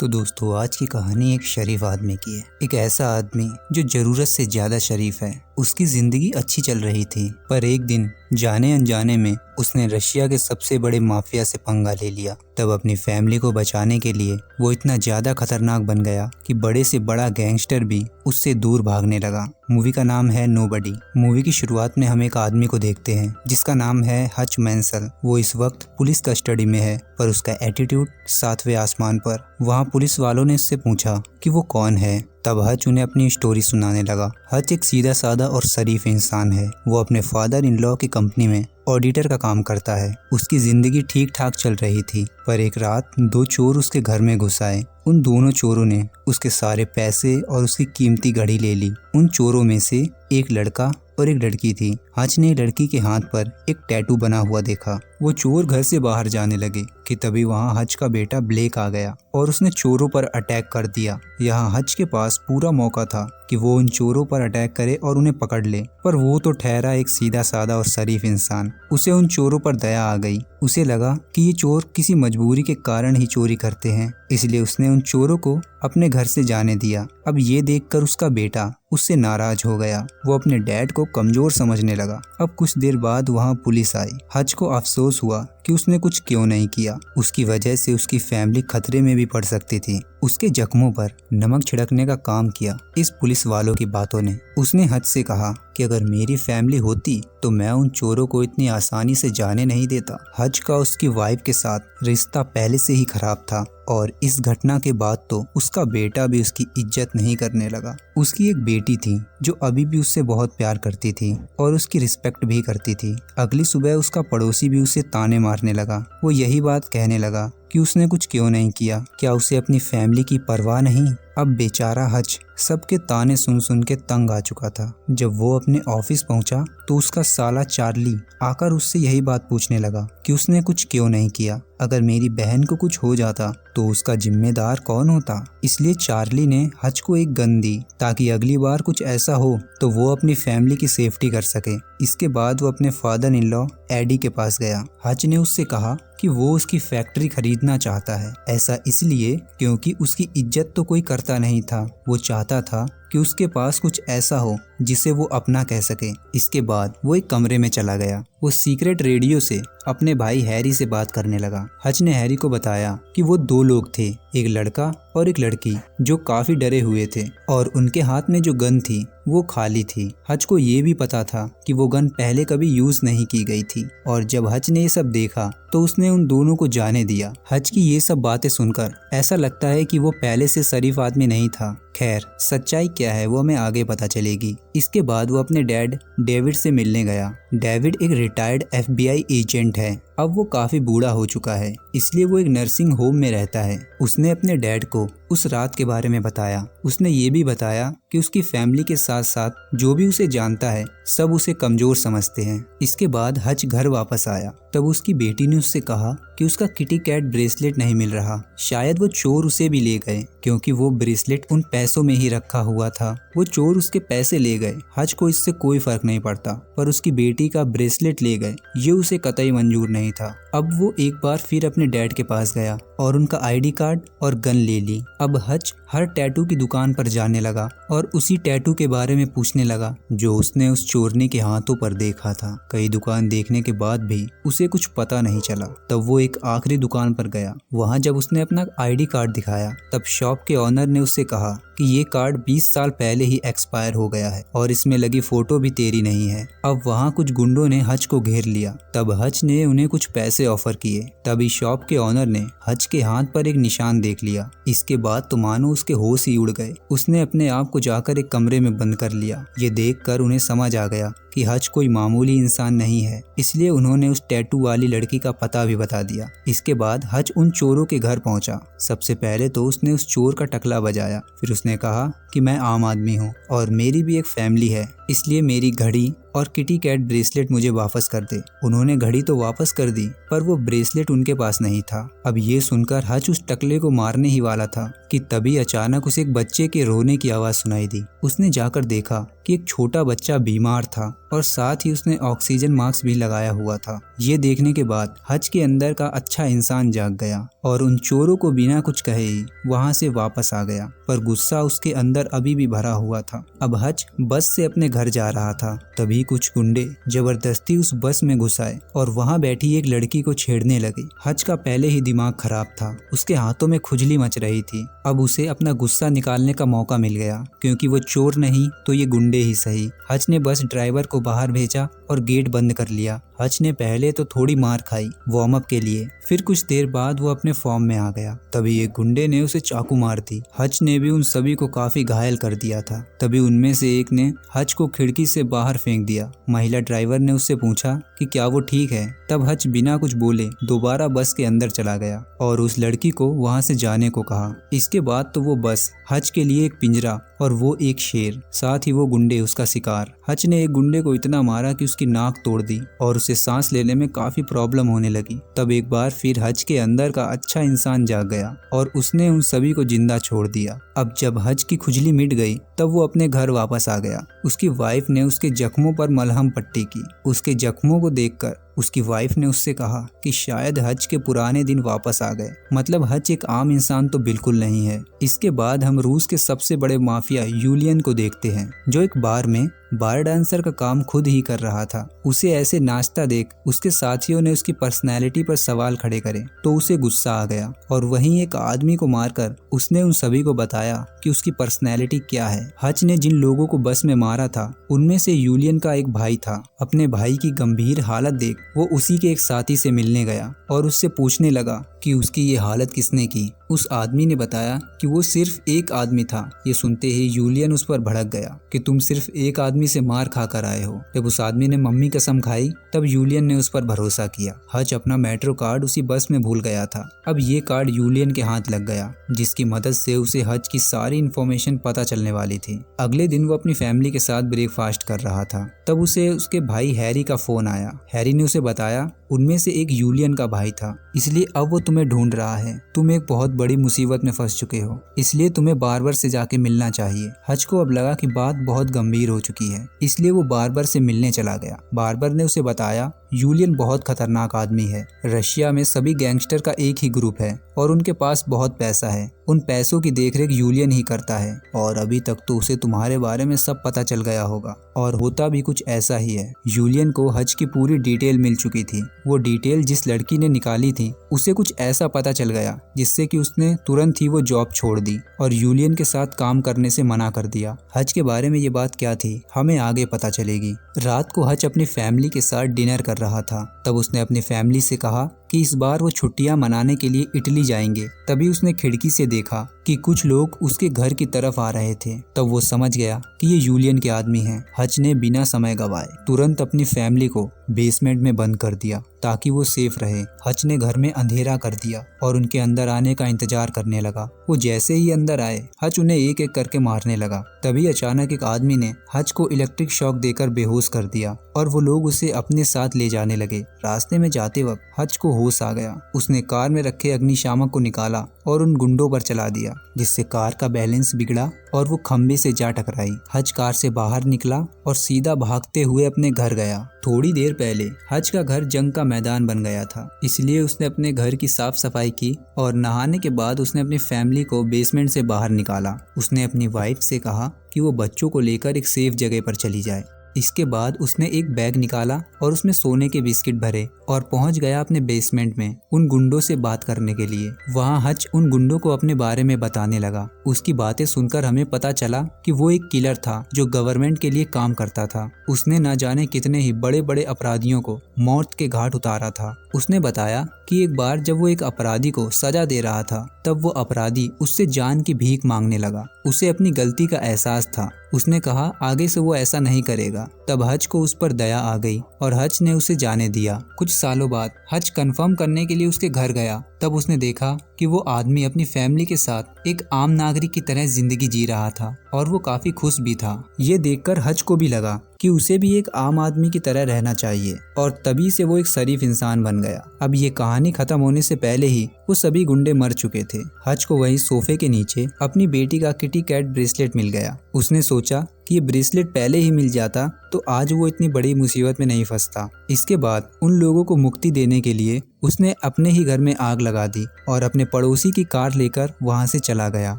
तो दोस्तों आज की कहानी एक शरीफ आदमी की है। एक ऐसा आदमी जो जरूरत से ज्यादा शरीफ है। उसकी जिंदगी अच्छी चल रही थी, पर एक दिन जाने अनजाने में उसने रशिया के सबसे बड़े माफिया से पंगा ले लिया। तब अपनी फैमिली को बचाने के लिए वो इतना ज्यादा खतरनाक बन गया कि बड़े से बड़ा गैंगस्टर भी उससे दूर भागने लगा। मूवी का नाम है नोबडी। मूवी की शुरुआत में हम एक आदमी को देखते हैं जिसका नाम है हच मैंसल। वो इस वक्त पुलिस कस्टडी में है, पर उसका एटीट्यूड सातवें आसमान पर। वहाँ पुलिस वालों ने उससे पूछा कि वो कौन है। तब हच उन्हें अपनी स्टोरी सुनाने लगा। हच एक सीधा साधा और शरीफ इंसान है। वो अपने फादर इन लॉ की कंपनी में ऑडिटर का काम करता है। उसकी जिंदगी ठीक ठाक चल रही थी, पर एक रात दो चोर उसके घर में घुस आए। उन दोनों चोरों ने उसके सारे पैसे और उसकी कीमती घड़ी ले ली। उन चोरों में से एक लड़का और एक लड़की थी। हच ने लड़की के हाथ पर एक टैटू बना हुआ देखा। वो चोर घर से बाहर जाने लगे कि तभी वहाँ हच का बेटा ब्लेक आ गया और उसने चोरों पर अटैक कर दिया। यहाँ हच के पास पूरा मौका था कि वो उन चोरों पर अटैक करे और उन्हें पकड़ ले, पर वो तो ठहरा एक सीधा साधा और शरीफ इंसान। उसे उन चोरों पर दया आ गई। उसे लगा कि ये चोर किसी मजबूरी के कारण ही चोरी करते हैं, इसलिए उसने उन चोरों को अपने घर से जाने दिया। अब ये देखकर उसका बेटा उससे नाराज हो गया। वो अपने डैड को कमजोर समझने लगा। अब कुछ देर बाद वहाँ पुलिस आई। हच को अफसोस हुआ कि उसने कुछ क्यों नहीं किया। उसकी वजह से उसकी फैमिली खतरे में भी पड़ सकती थी। उसके जख्मों पर नमक छिड़कने का काम किया इस पुलिस वालों की बातों ने। उसने हच से कहा कि अगर मेरी फैमिली होती तो मैं उन चोरों को इतनी आसानी से जाने नहीं देता। हच का उसकी वाइफ के साथ रिश्ता पहले से ही खराब था और इस घटना के बाद तो उसका बेटा भी उसकी इज्जत नहीं करने लगा। उसकी एक बेटी थी जो अभी भी उससे बहुत प्यार करती थी और उसकी रिस्पेक्ट भी करती थी। अगली सुबह उसका पड़ोसी भी उसे ताने मारने लगा। वो यही बात कहने लगा कि उसने कुछ क्यों नहीं किया। क्या उसे अपनी फैमिली की परवाह नहीं? अब बेचारा हच सबके ताने सुन सुन के तंग आ चुका था। जब वो अपने ऑफिस पहुंचा तो उसका साला चार्ली आकर उससे यही बात पूछने लगा कि उसने कुछ क्यों नहीं किया। अगर मेरी बहन को कुछ हो जाता तो उसका जिम्मेदार कौन होता? इसलिए चार्ली ने हच को एक गन दी ताकि अगली बार कुछ ऐसा हो तो वो अपनी फैमिली की सेफ्टी कर सके। इसके बाद वो अपने फादर इन लॉ एडी के पास गया। हच ने उससे कहा कि वो उसकी फैक्ट्री खरीदना चाहता है। ऐसा इसलिए क्योंकि उसकी इज्जत तो कोई करता नहीं था। वो चाहता था कि उसके पास कुछ ऐसा हो जिसे वो अपना कह सके। इसके बाद वो एक कमरे में चला गया। वो सीक्रेट रेडियो से अपने भाई हैरी से बात करने लगा। हच ने हैरी को बताया कि वो दो लोग थे, एक लड़का और एक लड़की, जो काफी डरे हुए थे और उनके हाथ में जो गन थी वो खाली थी। हच को ये भी पता था कि वो गन पहले कभी यूज नहीं की गई थी और जब हच ने ये सब देखा तो उसने उन दोनों को जाने दिया। हच की ये सब बातें सुनकर ऐसा लगता है कि वो पहले से शरीफ आदमी नहीं था। खैर, सच्चाई क्या है वो हमें आगे पता चलेगी। इसके बाद वो अपने डैड डेविड से मिलने गया। डेविड एक रिटायर्ड FBI एजेंट है। अब वो काफी बूढ़ा हो चुका है, इसलिए वो एक नर्सिंग होम में रहता है। उसने अपने डैड को उस रात के बारे में बताया। उसने ये भी बताया कि उसकी फैमिली के साथ साथ जो भी उसे जानता है सब उसे कमजोर समझते हैं। इसके बाद हच घर वापस आया। तब उसकी बेटी ने उससे कहा कि उसका किटी कैट ब्रेसलेट नहीं मिल रहा। शायद वो चोर उसे भी ले गए, क्योंकि वो ब्रेसलेट उन पैसों में ही रखा हुआ था। वो चोर उसके पैसे ले गए। हच को इससे कोई फर्क नहीं पड़ता, पर उसकी बेटी का ब्रेसलेट ले गए ये उसे कतई मंजूर नहीं था। अब वो एक बार फिर अपने डैड के पास गया और उनका ID कार्ड और गन ले ली। अब हच हर टैटू की दुकान पर जाने लगा और उसी टैटू के बारे में पूछने लगा जो उसने उस चोरनी के हाथों पर देखा था। कई दुकान देखने के बाद भी उसे कुछ पता नहीं चला। तब वो एक आखिरी दुकान पर गया। वहाँ जब उसने अपना ID कार्ड दिखाया तब शॉप के ऑनर ने उससे कहा कि ये कार्ड 20 साल पहले ही एक्सपायर हो गया है और इसमें लगी फोटो भी तेरी नहीं है। अब वहाँ कुछ गुंडों ने हच को घेर लिया। तब हच ने उन्हें कुछ पैसे ऑफर किए। तभी शॉप के ऑनर ने हच के हाथ पर एक निशान देख लिया। इसके बाद तो मानो उसके होश ही उड़ गए। उसने अपने आप को जाकर एक कमरे में बंद कर लिया। ये देखकर उन्हें समझ आ गया कि हच कोई मामूली इंसान नहीं है, इसलिए उन्होंने उस टैटू वाली लड़की का पता भी बता दिया। इसके बाद हच उन चोरों के घर पहुंचा। सबसे पहले तो उसने उस चोर का टकला बजाया। फिर उसने कहा कि मैं आम आदमी हूँ और मेरी भी एक फैमिली है, इसलिए मेरी घड़ी और किटी कैट ब्रेसलेट मुझे वापस कर दे। उन्होंने घड़ी तो वापस कर दी, पर वो ब्रेसलेट उनके पास नहीं था। अब ये सुनकर हच उस टकले को मारने ही वाला था कि तभी अचानक उसे एक बच्चे के रोने की आवाज सुनाई दी। उसने जाकर देखा कि एक छोटा बच्चा बीमार था और साथ ही उसने ऑक्सीजन मास्क भी लगाया हुआ था। ये देखने के बाद हज के अंदर का अच्छा इंसान जाग गया और उन चोरों को बिना कुछ कहे ही वहाँ से वापस आ गया, पर गुस्सा उसके अंदर अभी भी भरा हुआ था। अब हज बस से अपने घर जा रहा था, तभी कुछ गुंडे जबरदस्ती उस बस में घुस आए और वहाँ बैठी एक लड़की को छेड़ने लगे। हज का पहले ही दिमाग खराब था, उसके हाथों में खुजली मच रही थी। अब उसे अपना गुस्सा निकालने का मौका मिल गया, क्योंकि वो चोर नहीं तो ये गुंडे ही सही। हज ने बस ड्राइवर को बाहर भेजा और गेट बंद कर लिया। हज ने पहले तो थोड़ी मार खाई वार्म अप के लिए, फिर कुछ देर बाद वो अपने फॉर्म में आ गया। तभी एक गुंडे ने उसे चाकू मार दी। हज ने भी उन सभी को काफी घायल कर दिया था। तभी उनमें से एक ने हज को खिड़की से बाहर फेंक दिया। महिला ड्राइवर ने उससे पूछा कि क्या वो ठीक है। तब हज बिना कुछ बोले दोबारा बस के अंदर चला गया और उस लड़की को वहाँ से जाने को कहा। इसके बाद तो वो बस हज के लिए एक पिंजरा और वो एक शेर, साथ ही वो गुंडे उसका शिकार। हज ने एक गुंडे को इतना मारा कि उसकी नाक तोड़ दी और उसे सांस लेने में काफी प्रॉब्लम होने लगी। तब एक बार फिर हज के अंदर का अच्छा इंसान जाग गया और उसने उन सभी को जिंदा छोड़ दिया। अब जब हज की खुजली मिट गई तब वो अपने घर वापस आ गया। उसकी वाइफ ने उसके जख्मों पर मलहम पट्टी की। उसके जख्मों को देखकर उसकी वाइफ ने उससे कहा कि शायद हज के पुराने दिन वापस आ गए। मतलब हज एक आम इंसान तो बिल्कुल नहीं है। इसके बाद हम रूस के सबसे बड़े माफिया यूलियन को देखते हैं, जो एक बार में बार डांसर का काम खुद ही कर रहा था। उसे ऐसे नाचता देख उसके साथियों ने उसकी पर्सनैलिटी पर सवाल खड़े करे तो उसे गुस्सा आ गया और वहीं एक आदमी को मारकर उसने उन सभी को बताया कि उसकी पर्सनैलिटी क्या है। हज ने जिन लोगों को बस में मारा था उनमें से यूलियन का एक भाई था। अपने भाई की गंभीर हालत देख वो उसी के एक साथी से मिलने गया और उससे पूछने लगा कि उसकी ये हालत किसने की। उस आदमी ने बताया कि वो सिर्फ एक आदमी था। ये सुनते ही यूलियन उस पर भड़क गया कि तुम सिर्फ एक आदमी से मार खा कर आए हो। जब उस आदमी ने मम्मी कसम खाई तब यूलियन ने उस पर भरोसा किया। हज अपना मेट्रो कार्ड उसी बस में भूल गया था। अब ये कार्ड यूलियन के हाथ लग गया, जिसकी मदद से उसे हज की सारी इन्फॉर्मेशन पता चलने वाली थी। अगले दिन वो अपनी फैमिली के साथ ब्रेकफास्ट कर रहा था, तब उसे उसके भाई हैरी का फोन आया। हैरी ने उसे बताया उनमें से एक यूलियन का भाई था, इसलिए अब वो तुम्हें ढूंढ रहा है। तुम एक बहुत बड़ी मुसीबत में फंस चुके हो, इसलिए तुम्हें बार्बर से जाके मिलना चाहिए। हज को अब लगा कि बात बहुत गंभीर हो चुकी है, इसलिए वो बार्बर से मिलने चला गया। बार्बर ने उसे बताया यूलियन बहुत खतरनाक आदमी है। रशिया में सभी गैंगस्टर का एक ही ग्रुप है और उनके पास बहुत पैसा है। उन पैसों की देखरेख यूलियन ही करता है और अभी तक तो उसे तुम्हारे बारे में सब पता चल गया होगा। और होता भी कुछ ऐसा ही है। यूलियन को हज की पूरी डिटेल मिल चुकी थी। वो डिटेल जिस लड़की ने निकाली थी उसे कुछ ऐसा पता चल गया जिससे कि उसने तुरंत ही वो जॉब छोड़ दी और यूलियन के साथ काम करने से मना कर दिया। हज के बारे में ये बात क्या थी हमें आगे पता चलेगी। रात को हज अपनी फैमिली के साथ डिनर कर रहा था, तब उसने अपनी फैमिली से कहा कि इस बार वो छुट्टियां मनाने के लिए इटली जाएंगे। तभी उसने खिड़की से देखा कि कुछ लोग उसके घर की तरफ आ रहे थे। तब वो समझ गया कि ये यूलियन के आदमी हैं। हज ने बिना समय गवाए तुरंत अपनी फैमिली को बेसमेंट में बंद कर दिया ताकि वो सेफ रहे। हज ने घर में अंधेरा कर दिया और उनके अंदर आने का इंतजार करने लगा। वो जैसे ही अंदर आए हज उन्हें एक एक करके मारने लगा। तभी अचानक एक आदमी ने हज को इलेक्ट्रिक शॉक देकर बेहोश कर दिया और वो लोग उसे अपने साथ ले जाने लगे। रास्ते में जाते वक्त हज को होश आ गया। उसने कार में रखे अग्निशामक को निकाला और उन गुंडों पर चला दिया, जिससे कार का बैलेंस बिगड़ा और वो खंबे से जा टकराई। हज कार से बाहर निकला और सीधा भागते हुए अपने घर गया। थोड़ी देर पहले हज का घर जंग का मैदान बन गया था, इसलिए उसने अपने घर की साफ सफाई की और नहाने के बाद उसने अपनी फैमिली को बेसमेंट से बाहर निकाला। उसने अपनी वाइफ से कहा कि वो बच्चों को लेकर एक सेफ जगह पर चली जाए। इसके बाद उसने एक बैग निकाला और उसमें सोने के बिस्किट भरे और पहुंच गया अपने बेसमेंट में उन गुंडों से बात करने के लिए। वहां हज उन गुंडों को अपने बारे में बताने लगा। उसकी बातें सुनकर हमें पता चला कि वो एक किलर था जो गवर्नमेंट के लिए काम करता था। उसने न जाने कितने ही बड़े बड़े अपराधियों को मौत के घाट उतारा था। उसने बताया कि एक बार जब वो एक अपराधी को सजा दे रहा था तब वो अपराधी उससे जान की भीख मांगने लगा। उसे अपनी गलती का एहसास था। उसने कहा आगे से वो ऐसा नहीं करेगा। तब हज को उस पर दया आ गई और हज ने उसे जाने दिया। कुछ सालों बाद हज कंफर्म करने के लिए उसके घर गया। तब उसने देखा कि वो आदमी अपनी फैमिली के साथ एक आम नागरिक की तरह जिंदगी जी रहा था और वो काफी खुश भी था। ये देखकर हज को भी लगा कि उसे भी एक आम आदमी की तरह रहना चाहिए और तभी से वो एक शरीफ इंसान बन गया। अब ये कहानी खत्म होने से पहले ही वो सभी गुंडे मर चुके थे। हज को वहीं सोफे के नीचे अपनी बेटी का किटी कैट ब्रेसलेट मिल गया। उसने सोचा कि ये ब्रेसलेट पहले ही मिल जाता तो आज वो इतनी बड़ी मुसीबत में नहीं फंसता। इसके बाद उन लोगों को मुक्ति देने के लिए उसने अपने ही घर में आग लगा दी और अपने पड़ोसी की कार लेकर वहां से चला गया।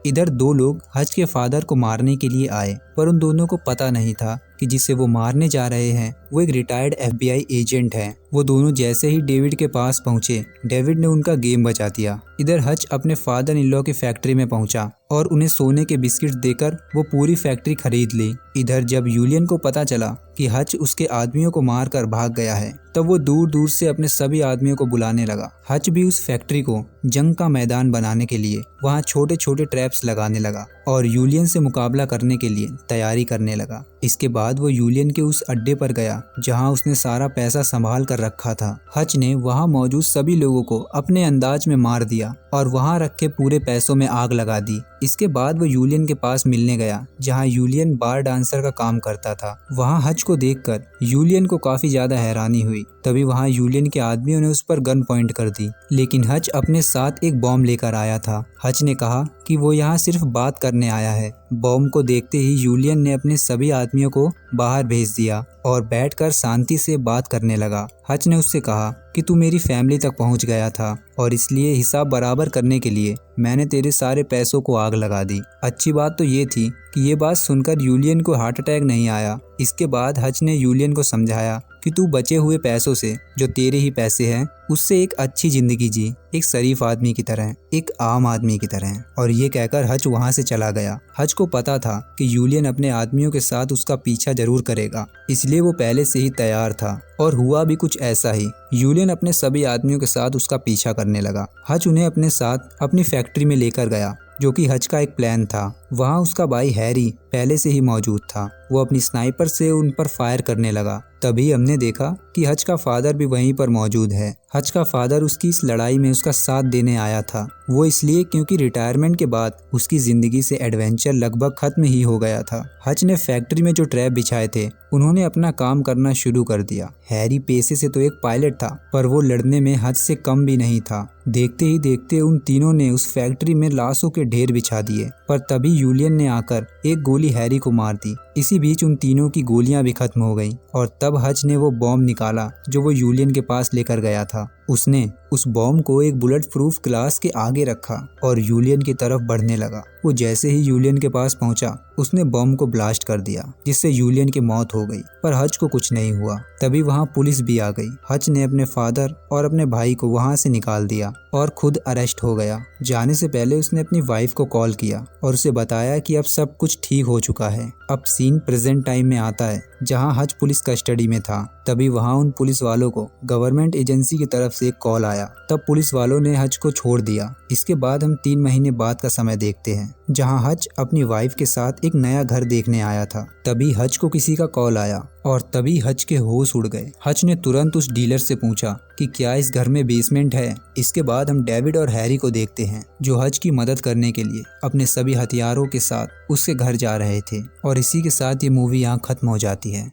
इधर दो लोग हज के फादर को मारने के लिए आए, पर उन दोनों को पता नहीं था कि जिसे वो मारने जा रहे हैं वो एक रिटायर्ड FBI एजेंट है। वो दोनों जैसे ही डेविड के पास पहुंचे, डेविड ने उनका गेम बचा दिया। इधर हज अपने फादर इन लॉ की फैक्ट्री में पहुंचा और उन्हें सोने के बिस्किट देकर वो पूरी फैक्ट्री खरीद ली। इधर जब यूलियन को पता चला कि हज उसके आदमियों को मारकर भाग गया है, तब वो दूर दूर से अपने सभी आदमियों को बुलाने लगा। हज भी उस फैक्ट्री को जंग का मैदान बनाने के लिए वहाँ छोटे छोटे ट्रैप्स लगाने लगा और यूलियन से मुकाबला करने के लिए तैयारी करने लगा। इसके बाद वो यूलियन के उस अड्डे पर गया जहाँ उसने सारा पैसा संभाल कर रखा था। हज ने वहाँ मौजूद सभी लोगों को अपने अंदाज में मार दिया और वहाँ रखे पूरे पैसों में आग लगा दी। इसके बाद वो यूलियन के पास मिलने गया जहाँ यूलियन बार डांसर का काम करता था। वहाँ हज को देखकर यूलियन को काफी ज्यादा हैरानी हुई। तभी वहाँ यूलियन के आदमियों ने उस पर गन पॉइंट कर दी, लेकिन हज अपने साथ एक बॉम्ब लेकर आया था। हज ने कहा कि वो यहाँ सिर्फ बात करने आया है। बॉम्ब को देखते ही यूलियन ने अपने सभी आदमियों को बाहर भेज दिया और बैठकर शांति से बात करने लगा। हज ने उससे कहा कि तू मेरी फैमिली तक पहुंच गया था और इसलिए हिसाब बराबर करने के लिए मैंने तेरे सारे पैसों को आग लगा दी। अच्छी बात तो ये थी कि ये बात सुनकर यूलियन को हार्ट अटैक नहीं आया। इसके बाद हज ने यूलियन को समझाया कि तू बचे हुए पैसों से, जो तेरे ही पैसे हैं, उससे एक अच्छी जिंदगी जी, एक शरीफ आदमी की तरह, एक आम आदमी की तरह। और ये कहकर हज वहाँ से चला गया। हज को पता था कि यूलियन अपने आदमियों के साथ उसका पीछा जरूर करेगा, इसलिए वो पहले से ही तैयार था और हुआ भी कुछ ऐसा ही। यूलियन अपने सभी आदमियों के साथ उसका पीछा करने लगा। हज उन्हें अपने साथ अपनी फैक्ट्री में लेकर गया, जो कि हज का एक प्लान था। वहाँ उसका भाई हैरी पहले से ही मौजूद था। वो अपनी स्नाइपर से उन पर फायर करने लगा। तभी हमने देखा कि हज का फादर भी वहीं पर मौजूद है। हज का फादर उसकी इस लड़ाई में उसका साथ देने आया था। वो इसलिए क्योंकि रिटायरमेंट के बाद उसकी जिंदगी से एडवेंचर लगभग खत्म ही हो गया था। हज ने फैक्ट्री में जो ट्रैप बिछाए थे, उन्होंने अपना काम करना शुरू कर दिया। हैरी पेशे से तो एक पायलट था, पर वो लड़ने में हज से कम भी नहीं था। देखते ही देखते उन तीनों ने उस फैक्ट्री में लाशों के ढेर बिछा दिए, पर तभी यूलियन ने आकर एक गोली हैरी को मार दी। इसी बीच उन तीनों की गोलियां भी खत्म हो गईं और तब हज ने वो बॉम्ब निकाला जो वो यूलियन के पास लेकर गया था। उसने उस बॉम्ब को एक बुलेट प्रूफ ग्लास के आगे रखा और यूलियन की तरफ बढ़ने लगा। वो जैसे ही यूलियन के पास पहुंचा, उसने बॉम्ब को ब्लास्ट कर दिया, जिससे यूलियन की मौत हो गई, पर हज को कुछ नहीं हुआ। तभी वहां पुलिस भी आ गई। हज ने अपने फादर और अपने भाई को वहां से निकाल दिया और खुद अरेस्ट हो गया। जाने से पहले उसने अपनी वाइफ को कॉल किया और उसे बताया कि अब सब कुछ ठीक हो चुका है। अब सीन प्रेजेंट टाइम में आता है, जहां हज पुलिस कस्टडी में था। तभी वहां उन पुलिस वालों को गवर्नमेंट एजेंसी की तरफ से एक कॉल आया। तब पुलिस वालों ने हज को छोड़ दिया। इसके बाद हम 3 महीने बाद का समय देखते हैं, जहां हज अपनी वाइफ के साथ एक नया घर देखने आया था। तभी हज को किसी का कॉल आया और तभी हज के होश उड़ गए। हज ने तुरंत उस डीलर से पूछा कि क्या इस घर में बेसमेंट है। इसके बाद हम डेविड और हैरी को देखते हैं, जो हज की मदद करने के लिए अपने सभी हथियारों के साथ उसके घर जा रहे थे। और इसी के साथ ये मूवी यहाँ खत्म हो जाती है।